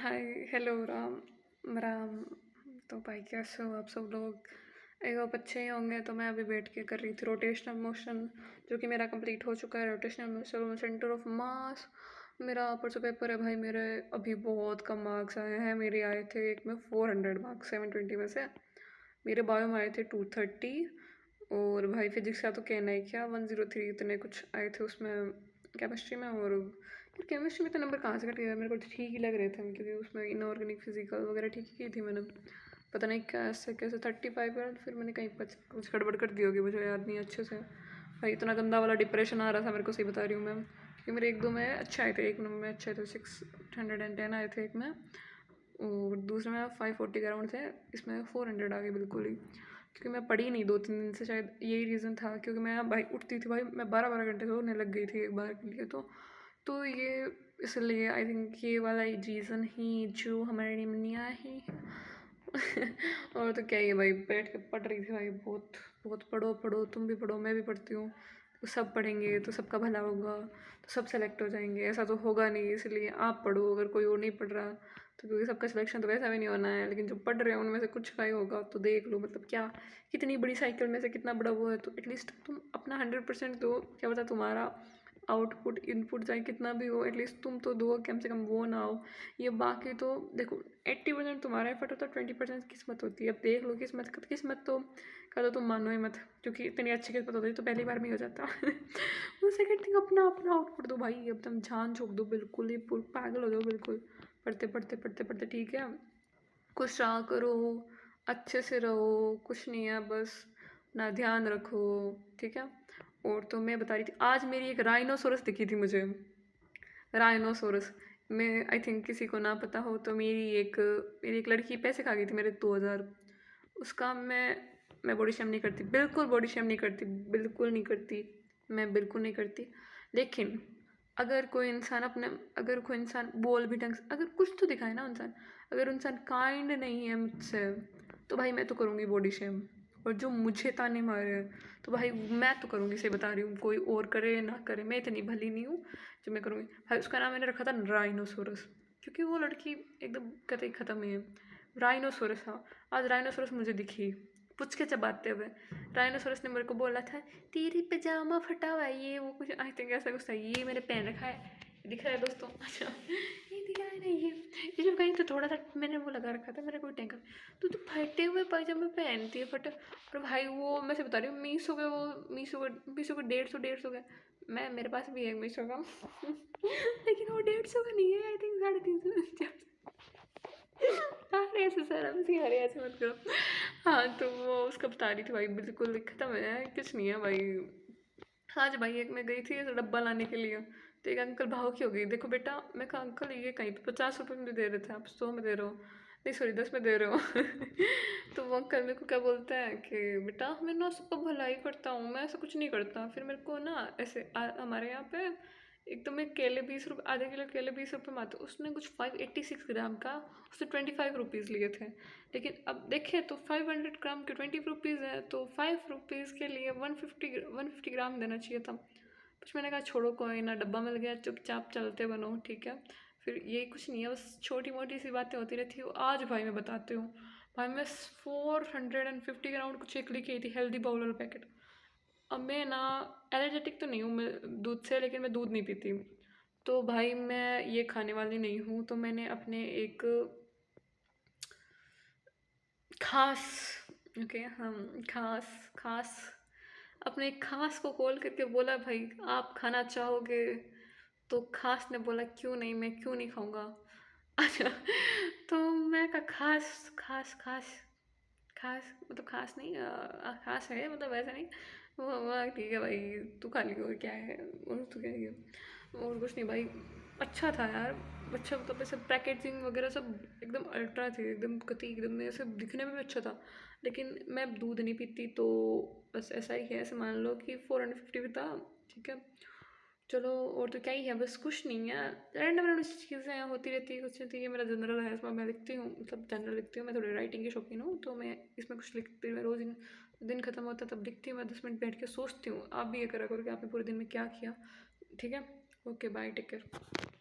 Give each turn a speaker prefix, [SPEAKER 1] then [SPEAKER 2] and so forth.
[SPEAKER 1] Hi hello Ram Ram. तो भाई कैसे हो आप सब लोग? आई होप अच्छे ही होंगे। तो मैं अभी बैठ के कर रही थी रोटेशनल मोशन, जो कि मेरा कंप्लीट हो चुका है। Rotational motion centre of mass. मेरा परसों पेपर है भाई। मेरे अभी बहुत कम मार्क्स आए हैं। मेरे आए थे एक में 400 मार्क्स 720 में से। मेरे बायो में आए थे 230। और भाई फिजिक्स का तो कहना ही क्या, 103 इतने कुछ आए थे उसमें केमिस्ट्री में। और यार केमिस्ट्री में तो नंबर कहाँ से कट गया, मेरे को तो ठीक ही लग रहे थे, क्योंकि उसमें इनऑर्गेनिक फिजिकल वगैरह ठीक ही की थी मैंने। पता नहीं कैसे कैसे 35 है, फिर मैंने कहीं कुछ गड़बड़ कर दी होगी, मुझे याद नहीं अच्छे से। भाई इतना गंदा वाला डिप्रेशन आ रहा था मेरे को, सही बता रही हूँ मैं। क्योंकि मेरे एक दो में अच्छे आए थे, एक नंबर में अच्छे थे 610 आए थे एक में। और दूसरे में 540 के अराउंड थे। इसमें 400 आ गए बिल्कुल ही, क्योंकि मैं पढ़ी नहीं 2-3 दिन से, शायद यही रीज़न था। क्योंकि मैं भाई उठती थी भाई, मैं 12-12 घंटे सोने लग गई थी एक बार के लिए। तो ये इसलिए आई थिंक ये वाला रीज़न ही जो हमारे निमनिया ही और तो क्या ही है भाई, बैठ के पढ़ रही थी भाई। बहुत बहुत पढ़ो पढ़ो, तुम भी पढ़ो, मैं भी पढ़ती हूँ। तो सब पढ़ेंगे तो सबका भला होगा, तो सब सेलेक्ट हो जाएंगे। ऐसा तो होगा नहीं, इसलिए आप पढ़ो। अगर कोई और नहीं पढ़ रहा तो, क्योंकि सबका सिलेक्शन तो वैसा भी नहीं होना है, लेकिन जो पढ़ रहे हैं उनमें से कुछ का ही होगा। तो देख लो, मतलब क्या, कितनी बड़ी साइकिल में से कितना बड़ा वो है, तो एटलीस्ट तुम अपना 100% दो। क्या पता तुम्हारा आउटपुट इनपुट चाहे कितना भी हो, एटलीस्ट तुम तो दो, कम से कम वो ना हो। ये बाकी तो देखो, 80% तुम्हारा एफर्ट होता है, 20% किस्मत होती है। अब देख लो, किस्मत तो का तो तुम मानो ही मत, क्योंकि इतनी अच्छी किस्मत होती तो पहली बार में हो जाता वो सेकंड थिंग, अपना अपना आउटपुट दो भाई, एकदम जान झोंक दो, बिल्कुल ही पागल हो जाओ बिल्कुल। पढ़ते पढ़ते पढ़ते पढ़ते, ठीक है। खुश रहा करो, अच्छे से रहो, कुछ नहीं है बस ना, ध्यान रखो, ठीक है। और तो मैं बता रही थी, आज मेरी एक राइनोसोरस दिखी थी मुझे। राइनोसोरस में, आई थिंक किसी को ना पता हो तो, मेरी एक लड़की पैसे खा गई थी मेरे 2000। उसका मैं बॉडी शेम नहीं करती, बिल्कुल बॉडी शेम नहीं करती, बिल्कुल नहीं करती, मैं बिल्कुल नहीं करती। लेकिन अगर कोई इंसान बोल भी ढंग से, अगर कुछ तो दिखाए ना इंसान, अगर इंसान काइंड नहीं है मुझसे, तो भाई मैं तो करूँगी बॉडी शेम। और जो मुझे ताने मारे, तो भाई मैं तो करूँगी, से बता रही हूँ। कोई और करे ना करे, मैं इतनी भली नहीं हूँ जो मैं करूँगी। भाई उसका नाम मैंने रखा था राइनोसोरस, क्योंकि वो लड़की एकदम कतई ख़त्म ही है। राइनोसोरस, हाँ। आज राइनोसोरस मुझे दिखी, पूछ के चबाते हुए। राइनोसोरस ने मेरे को बोला था, तेरी पजामा फटा हुआ है, ये वो कुछ, आई थिंक ऐसा कुछ था। ये मैंने पहन रखा है, दिख रहा है दोस्तों? अच्छा, ये दिख रहा है ना, ये जब कहीं तो थोड़ा सा मैंने वो लगा रखा था, मेरा कोई टैंकर। तो फटे हुए पायजामे पहनती है, फटे। और भाई वो मैं से बता रही हूँ, मीशो का 150 का। मेरे पास भी है मीशो का लेकिन वो 150 का नहीं है, आई थिंक 350। अरे ऐसे सर, अरे ऐसे मत करो। हाँ, तो वो उसका बता रही थी भाई, बिल्कुल ख़त्म है, कुछ नहीं है भाई। आज भाई एक मैं गई थी ऐसे डब्बा लाने के लिए, तो एक अंकल भाव की हो गई, देखो बेटा। मैं कहा अंकल ये कहीं पे 50 रुपये में दे रहे थे, आप 100 में दे रहे हो, नहीं सॉरी 10 में दे रहे हो तो वो अंकल मेरे को क्या बोलता है कि बेटा मैं ना सबका भलाई करता हूँ, मैं ऐसा कुछ नहीं करता। फिर मेरे को ना ऐसे हमारे यहाँ पे एक तो मैं केले 20 रुपये, आधे किलो केले 20 रुपये में आते, उसने कुछ 586 ग्राम का, उसने 25 रुपीज़ लिए थे। लेकिन अब देखें तो 500 ग्राम के 20 रुपीज़ है, तो 5 रुपीज़ के लिए 150 ग्राम देना चाहिए था। कुछ मैंने कहा छोड़ो, कोई ना, डब्बा मिल गया, चुपचाप चलते बनो, ठीक है। फिर ये कुछ नहीं है, बस छोटी मोटी सी बातें होती रहती है। आज भाई मैं बताती हूँ, भाई मैं 450 के अराउंड कुछ एक लेके आई थी, हेल्दी बाउल वाला पैकेट। अब मैं ना एलर्जेटिक तो नहीं हूँ मैं दूध से, लेकिन मैं दूध नहीं पीती। तो भाई मैं ये खाने वाली नहीं हूँ, तो मैंने अपने एक खास, ओके हम खास खास अपने एक खास को कॉल करके बोला, भाई आप खाना चाहोगे? तो खास ने बोला क्यों नहीं, मैं क्यों नहीं खाऊंगा अच्छा। तो मैं कहा खास खास खास खास मतलब खास नहीं, खास है मतलब वैसा नहीं। वो ठीक है भाई, तू खा लियो, क्या है और तो क्या है। और कुछ नहीं भाई, अच्छा था यार। अच्छा मतलब ऐसे पैकेजिंग वगैरह सब एकदम अल्ट्रा थी, एकदम कति, एकदम ऐसे दिखने में भी अच्छा था। लेकिन मैं दूध नहीं पीती, तो बस ऐसा ही है। ऐसे मान लो कि 450 भी था, ठीक है। चलो, और तो क्या ही है, बस कुछ नहीं है। रैंडम रैंडम चीज़ें होती रहती है, कुछ नहीं थी। ये मेरा जनरल है, इसमें मैं लिखती हूँ, मतलब जनरल लिखती हूँ। मैं थोड़ी राइटिंग की शौकीन हूँ, तो मैं इसमें कुछ लिखती हूँ। मैं रोज़ दिन खत्म होता है तब लिखती हूँ। मैं 10 मिनट बैठ के सोचती हूँ। आप भी ये करा करो कि आपने पूरे दिन में क्या किया, ठीक है। Okay bye, take care.